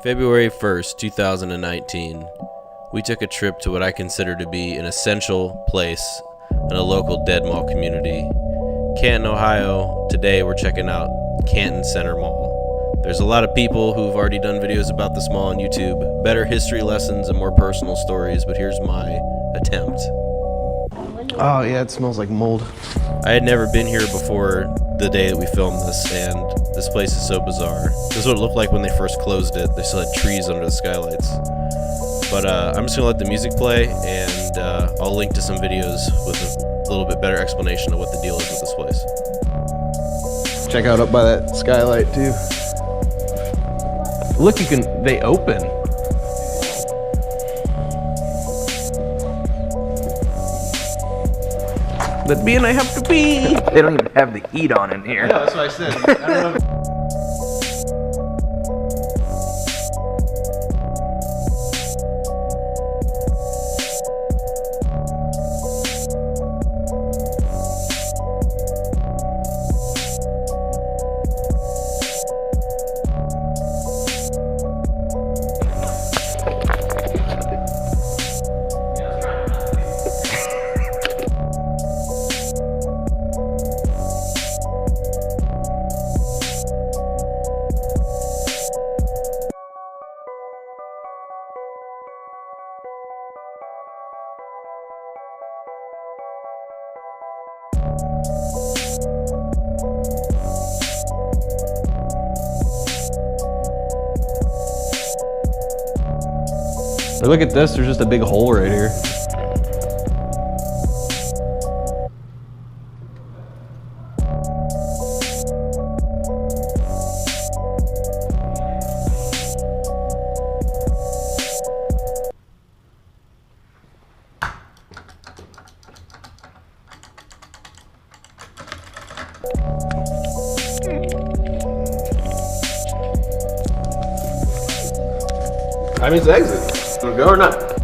February 1st, 2019, we took a trip to what I consider to be an essential place in a local Dead Mall community. Canton, Ohio. Today we're checking out Canton Center Mall. There's a lot of people who've already done videos about this mall on YouTube, better history lessons and more personal stories, but here's my attempt. Oh yeah, it smells like mold. I had never been here before the day that we filmed this, and this place is so bizarre. This is what it looked like when they first closed it. They still had trees under the skylights. But I'm just gonna let the music play, and I'll link to some videos with a little bit better explanation of what the deal is with this place. Check out up by that skylight too. Look, they open. Let me and I have to pee. They don't even have the heat on in here. Yeah, that's what I said. I don't know. Look at this, there's just a big hole right here. I mean, it's the exit. Wanna go or not?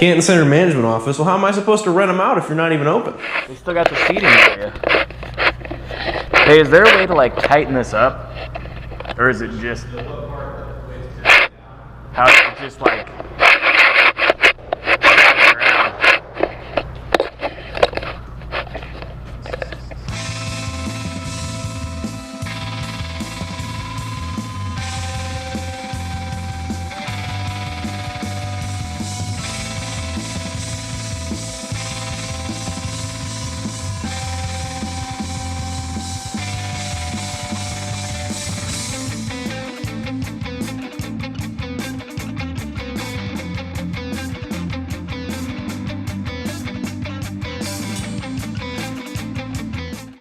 Canton Center Management Office. Well, how am I supposed to rent them out if you're not even open? They still got the seating area. Hey, is there a way to like tighten this up? Or is it just... How is it just like...